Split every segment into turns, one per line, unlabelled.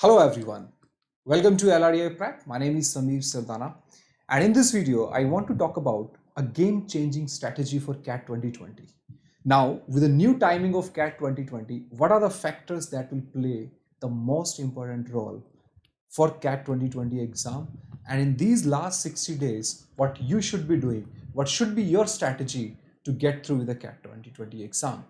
Hello everyone, welcome to LRDIPrep. My name is Sameer Sardana, and in this video I want to talk about a game-changing strategy for CAT 2020. Now, with the new timing of CAT 2020, what are the factors that will play the most important role for CAT 2020 exam? And in these last 60 days, what you should be doing, what should be your strategy to get through with the CAT 2020 exam?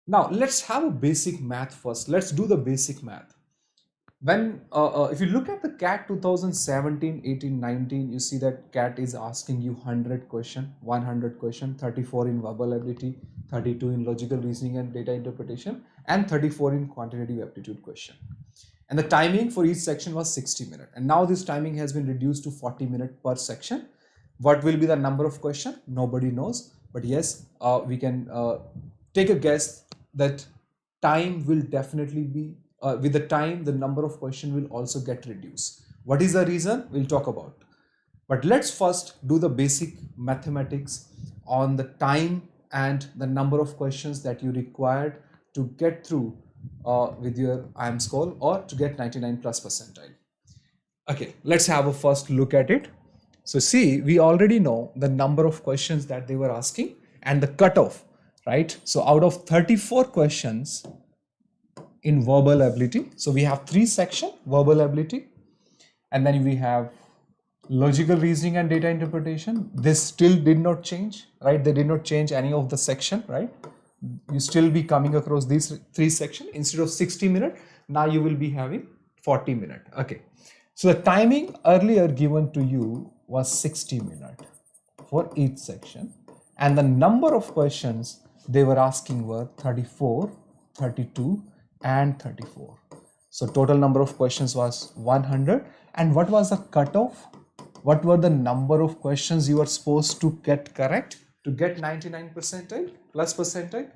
Now, let's have a basic math first. Let's do the basic math. When if you look at the CAT 2017, 18, 19, you see that CAT is asking you 100 question, 100 question, 34 in verbal ability, 32 in logical reasoning and data interpretation, and 34 in quantitative aptitude question. And the timing for each section was 60 minutes. And now this timing has been reduced to 40 minutes per section. What will be the number of question? Nobody knows. But yes, we can take a guess that time will definitely be with the time, the number of questions will also get reduced. What is the reason? We'll talk about. But let's first do the basic mathematics on the time and the number of questions that you required to get through with your IIM score or to get 99 plus percentile. Okay, let's have a first look at it. So see, we already know the number of questions that they were asking and the cutoff, right? So out of 34 questions, in verbal ability, so we have three sections: verbal ability, and then we have logical reasoning and data interpretation. This still did not change, right? They did not change any of the section, right? You still be coming across these three sections. Instead of 60 minutes, now you will be having 40 minutes. Okay, so the timing earlier given to you was 60 minutes for each section, and the number of questions they were asking were 34, 32 and 34. So total number of questions was 100. And what was the cutoff? What were the number of questions you were supposed to get correct to get 99 percentile plus percentile?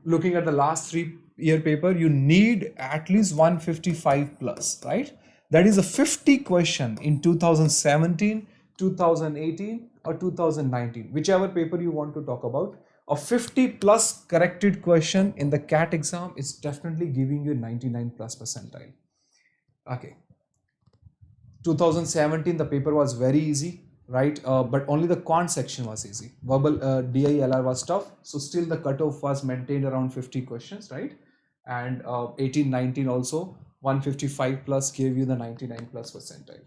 Looking at the last 3-year paper, you need at least 155 plus, right? That is a 50 question in 2017, 2018 or 2019, whichever paper you want to talk about. A 50 plus corrected question in the CAT exam is definitely giving you 99 plus percentile. Okay. 2017, the paper was very easy, right? But only the quant section was easy. Verbal DI LR was tough. So still the cutoff was maintained around 50 questions, right? And 18, 19 also 155 plus gave you the 99 plus percentile.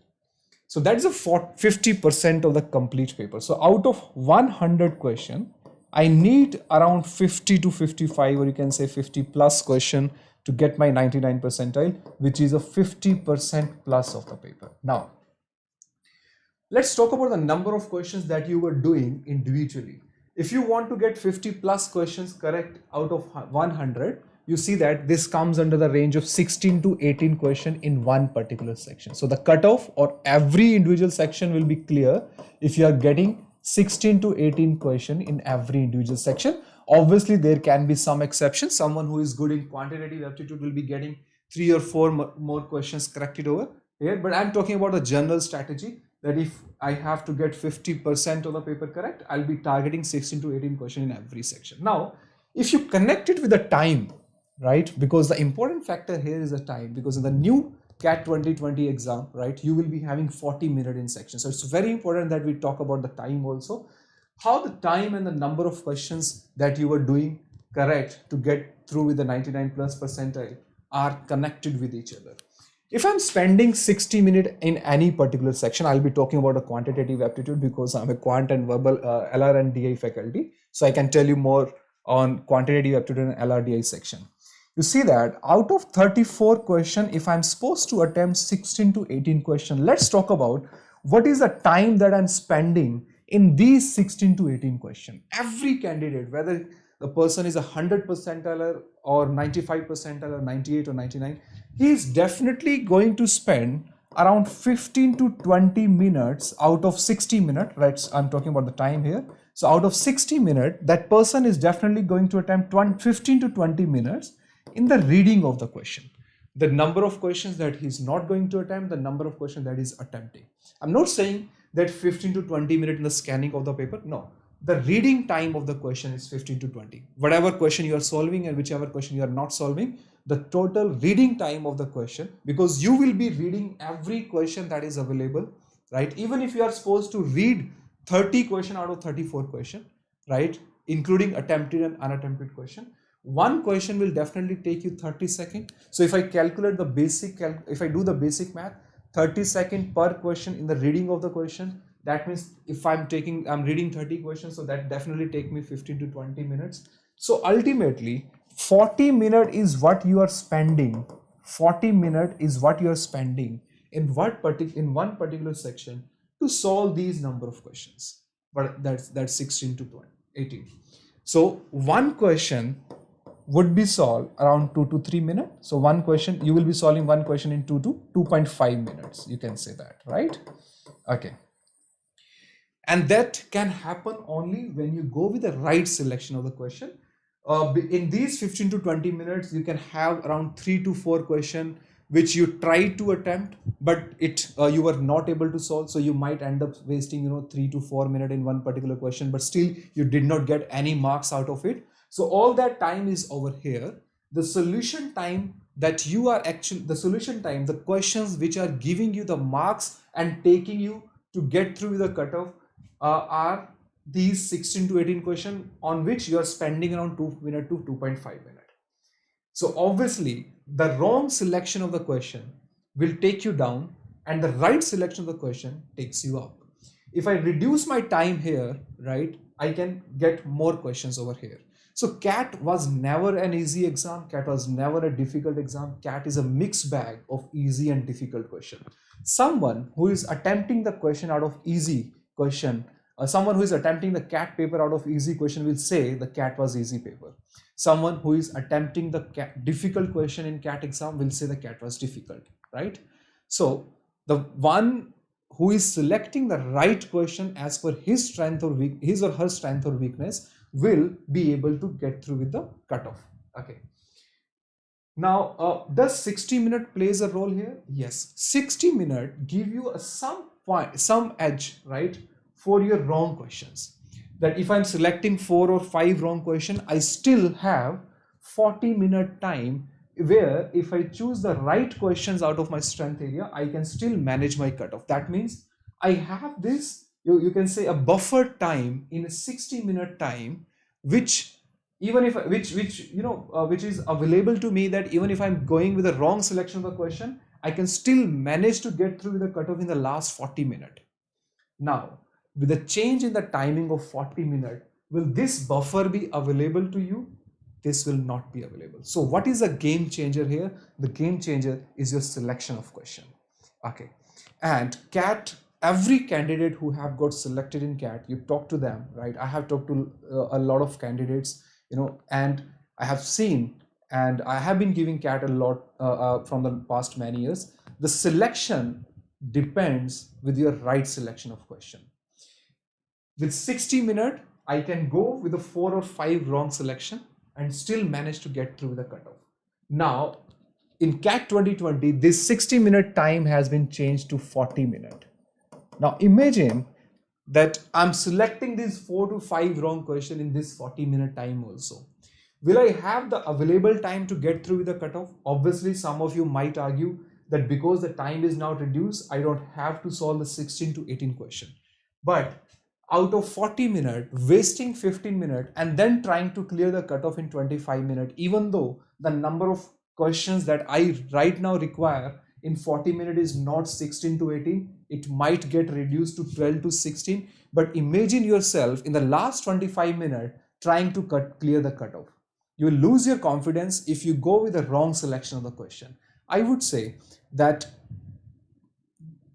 So that's a 50% of the complete paper. So out of 100 question, I need around 50 to 55, or you can say 50 plus question to get my 99 percentile, which is a 50% plus of the paper. Now, let's talk about the number of questions that you were doing individually. If you want to get 50 plus questions correct out of 100, you see that this comes under the range of 16 to 18 question in one particular section. So the cutoff or every individual section will be clear if you are getting 16 to 18 question in every individual section. Obviously, there can be some exceptions. Someone who is good in quantitative aptitude will be getting 3 or 4 more questions corrected over here. But I'm talking about a general strategy that if I have to get 50% of the paper correct, I'll be targeting 16 to 18 question in every section. Now, if you connect it with the time, right? Because the important factor here is the time, because in the new CAT 2020 exam, right, you will be having 40 minutes in section. So it's very important that we talk about the time also. How the time and the number of questions that you were doing correct to get through with the 99 plus percentile are connected with each other. If I'm spending 60 minutes in any particular section, I'll be talking about a quantitative aptitude because I'm a quant and verbal LR and DI faculty. So I can tell you more on quantitative aptitude and LRDI section. You see that out of 34 question, if I'm supposed to attempt 16 to 18 question, let's talk about what is the time that I'm spending in these 16 to 18 question. Every candidate, whether the person is 100 percentile or 95 percentile or 98 or 99, he is definitely going to spend around 15 to 20 minutes out of 60 minutes, right? I'm talking about the time here. So out of 60 minutes, that person is definitely going to attempt 15 to 20 minutes in the reading of the question. The number of questions that he's not going to attempt, the number of questions that he's attempting. I'm not saying that 15 to 20 minutes in the scanning of the paper. No, the reading time of the question is 15 to 20. Whatever question you are solving and whichever question you are not solving, the total reading time of the question, because you will be reading every question that is available, right? Even if you are supposed to read 30 question out of 34 question, right, including attempted and unattempted question, one question will definitely take you 30 seconds. So if I calculate the if I do the basic math, 30 seconds per question in the reading of the question, that means if I'm reading 30 questions, so that definitely take me 15 to 20 minutes. So ultimately 40 minutes is what you are spending. 40 minutes is what you are spending in one particular section to solve these number of questions. But that's 16 to 20, 18. So one question would be solved around 2 to 3 minutes. So one question, you will be solving one question in 2 to 2.5 minutes. You can say that, right? Okay. And that can happen only when you go with the right selection of the question. In these 15 to 20 minutes, you can have around 3 to 4 questions which you try to attempt, but you were not able to solve. So you might end up wasting 3 to 4 minutes in one particular question, but still you did not get any marks out of it. So all that time is over here. The solution time that you are the questions which are giving you the marks and taking you to get through the cutoff are these 16 to 18 questions on which you are spending around 2 minutes to 2.5 minutes. So obviously the wrong selection of the question will take you down and the right selection of the question takes you up. If I reduce my time here, right, I can get more questions over here. So CAT was never an easy exam. CAT was never a difficult exam. CAT is a mixed bag of easy and difficult question. Someone who is attempting the question out of easy question, someone who is attempting the CAT paper out of easy question will say the CAT was easy paper. Someone who is attempting the difficult question in CAT exam will say the CAT was difficult, right? So the one who is selecting the right question as per his or her strength or weakness will be able to get through with the cutoff. Okay. Now, does 60 minutes plays a role here? Yes, 60 minutes give you some edge, right, for your wrong questions. That if I'm selecting 4 or 5 wrong questions, I still have 40-minute time where if I choose the right questions out of my strength area, I can still manage my cutoff. That means I have this, you can say, a buffer time in a 60-minute time, which is available to me, that even if I'm going with the wrong selection of the question, I can still manage to get through with the cutoff in the last 40 minutes. Now, with the change in the timing of 40 minutes, will this buffer be available to you? This will not be available. So what is a game changer here? The game changer is your selection of question. Okay. And CAT, every candidate who have got selected in CAT, you talk to them, right? I have talked to a lot of candidates, and I have seen, and I have been giving CAT a lot from the past many years. The selection depends with your right selection of question. With 60 minutes, I can go with a 4 or 5 wrong selection and still manage to get through the cutoff. Now, in CAT 2020, this 60-minute time has been changed to 40 minutes. Now, imagine that I'm selecting these 4 to 5 wrong questions in this 40-minute time also. Will I have the available time to get through with the cutoff? Obviously, some of you might argue that because the time is now reduced, I don't have to solve the 16 to 18 question. But out of 40 minutes, wasting 15 minutes and then trying to clear the cutoff in 25 minutes, even though the number of questions that I right now require in 40 minutes is not 16 to 18, it might get reduced to 12 to 16. But imagine yourself in the last 25 minutes trying to clear the cutoff. You will lose your confidence if you go with the wrong selection of the question. I would say that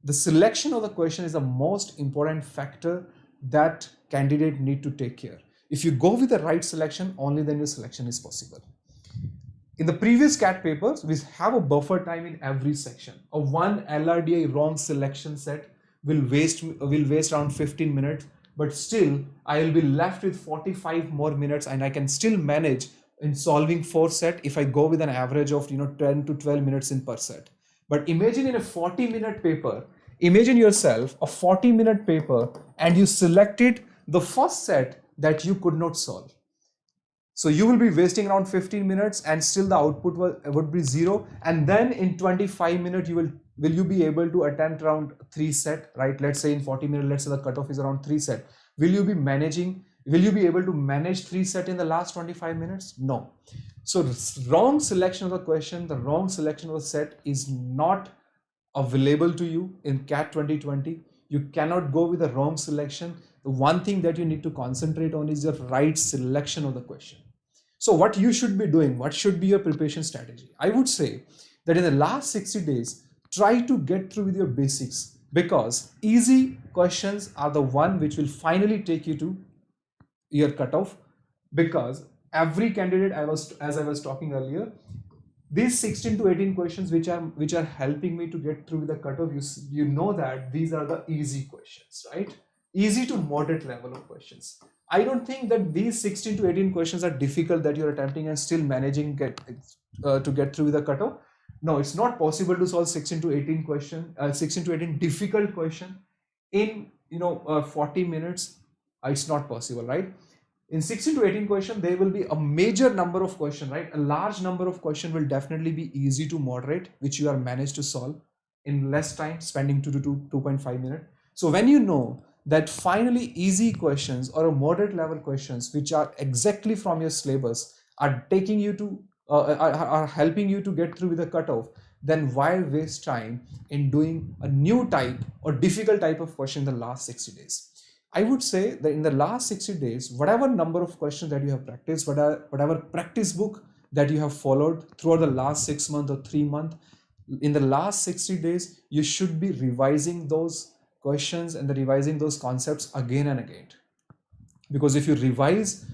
the selection of the question is the most important factor that candidate need to take care. If you go with the right selection, only then your selection is possible. In the previous CAT papers, we have a buffer time in every section. A one LRDI wrong selection set will waste around 15 minutes, but still I will be left with 45 more minutes and I can still manage in solving 4 set if I go with an average of 10 to 12 minutes in per set. But imagine in a 40-minute paper, imagine yourself a 40-minute paper and you selected the first set that you could not solve. So you will be wasting around 15 minutes and still the output would be 0. And then in 25 minutes, will you be able to attempt around 3 set, right? Let's say in 40 minutes, let's say the cutoff is around 3 set. Will you be able to manage 3 set in the last 25 minutes? No. So wrong selection of the question, the wrong selection of the set is not available to you in CAT 2020. You cannot go with the wrong selection. The one thing that you need to concentrate on is the right selection of the question. So what you should be doing, what should be your preparation strategy? I would say that in the last 60 days, try to get through with your basics, because easy questions are the one which will finally take you to your cutoff. Because every candidate, as I was talking earlier, these 16 to 18 questions which are helping me to get through the cutoff, you know that these are the easy questions, right? Easy to moderate level of questions. I don't think that these 16 to 18 questions are difficult that you're attempting and still managing to get through the cutoff. No, it's not possible to solve 16 to 18 16 to 18 difficult question in 40 minutes. It's not possible, right? In 16 to 18 question, there will be a major number of questions, right? A large number of questions will definitely be easy to moderate, which you are managed to solve in less time, spending 2 to 2.5 minutes. So when you know that finally easy questions or a moderate level questions, which are exactly from your syllabus, are taking you to, are helping you to get through with the cutoff, then why waste time in doing a new type or difficult type of question in the last 60 days? I would say that in the last 60 days, whatever number of questions that you have practiced, whatever practice book that you have followed throughout the last 6 months or 3 months, in the last 60 days, you should be revising those questions and revising those concepts again and again. Because if you revise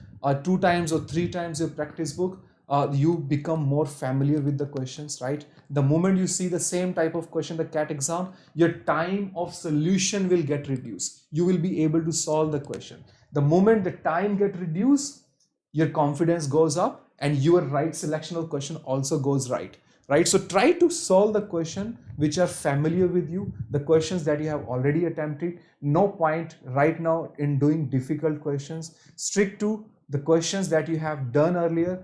2 times or 3 times your practice book, you become more familiar with the questions, right? The moment you see the same type of question, the CAT exam, your time of solution will get reduced. You will be able to solve the question. The moment the time get reduced, your confidence goes up and your right selection of question also goes right. So try to solve the question which are familiar with you, the questions that you have already attempted. No point right now in doing difficult questions. Stick to the questions that you have done earlier.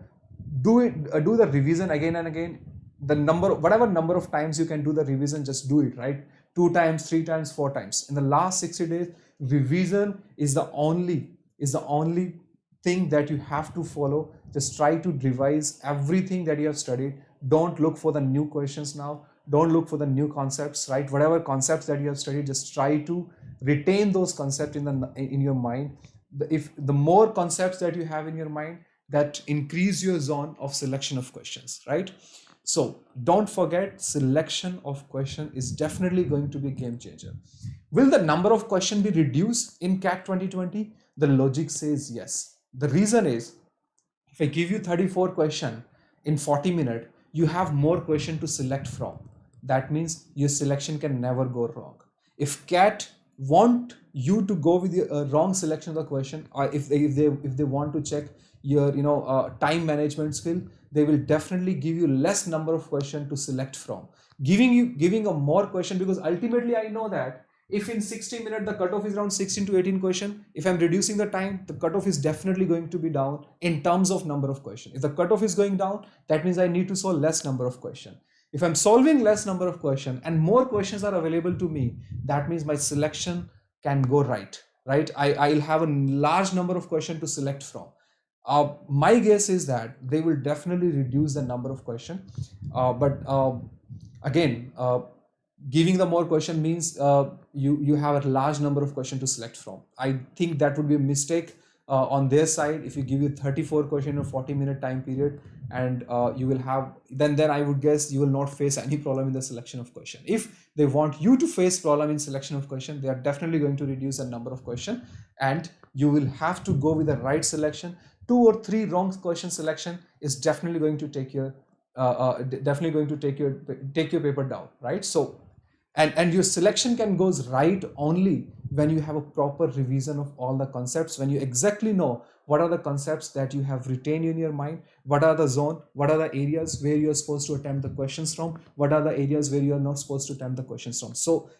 Do the revision again and again. Whatever number of times you can do the revision, just do it, right? 2 times, 3 times, 4 times. In the last 60 days, revision is the only thing that you have to follow. Just try to revise everything that you have studied. Don't look for the new questions now. Don't look for the new concepts, right? Whatever concepts that you have studied, just try to retain those concepts in your mind. If the more concepts that you have in your mind, that increase your zone of selection of questions, right? So don't forget, selection of question is definitely going to be a game changer. Will the number of questions be reduced in CAT 2020? The logic says yes. The reason is, if I give you 34 questions in 40 minutes, you have more questions to select from. That means your selection can never go wrong. If CAT want you to go with the wrong selection of the question, or if they want to check your time management skill, they will definitely give you less number of questions to select from, giving a more question. Because ultimately I know that if in 60 minutes the cutoff is around 16 to 18 questions, if I'm reducing the time, the cutoff is definitely going to be down in terms of number of questions. If the cutoff is going down, that means I need to solve less number of questions. If I'm solving less number of questions and more questions are available to me, that means my selection can go right. I'll have a large number of questions to select from. My guess is that they will definitely reduce the number of questions. But again, giving the more question means you have a large number of questions to select from. I think that would be a mistake on their side if you give you 34 questions in a 40-minute time period, and you will have, then I would guess you will not face any problem in the selection of question. If they want you to face problem in selection of question, they are definitely going to reduce the number of question, and you will have to go with the right selection. 2 or 3 wrong question selection is definitely going to take your take your paper down, right? So and your selection can goes right only when you have a proper revision of all the concepts, when you exactly know what are the concepts that you have retained in your mind, what are the zone, what are the areas where you are supposed to attempt the questions from, what are the areas where you are not supposed to attempt the questions from. So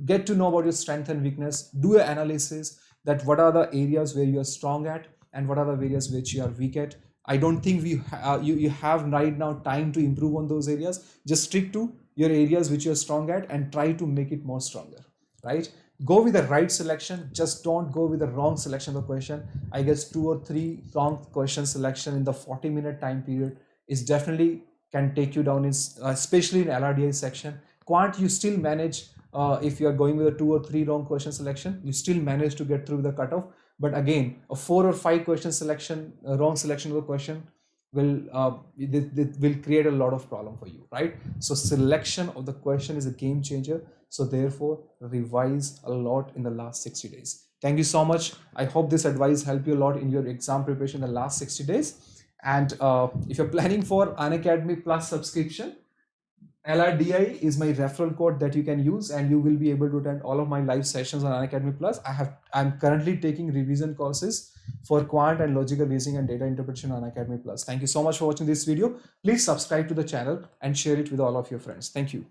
get to know about your strength and weakness, do an analysis that what are the areas where you are strong at and what are the areas which you are weak at. I don't think you have right now time to improve on those areas. Just stick to your areas which you're strong at and try to make it more stronger, right? Go with the right selection. Just don't go with the wrong selection of the question. I guess 2 or 3 wrong question selection in the 40-minute time period is definitely can take you down, especially in LRDI section. Quant, you still manage, if you are going with a 2 or 3 wrong question selection, you still manage to get through the cutoff. But again, a 4 or 5 question selection, wrong selection of a question will create a lot of problem for you, right? So selection of the question is a game changer. So therefore, revise a lot in the last 60 days. Thank you so much. I hope this advice helped you a lot in your exam preparation in the last 60 days. And if you're planning for Unacademy Plus subscription, LRDI is my referral code that you can use, and you will be able to attend all of my live sessions on Unacademy Plus. I'm currently taking revision courses for quant and logical reasoning and data interpretation on Unacademy Plus. Thank you so much for watching this video. Please subscribe to the channel and share it with all of your friends. Thank you.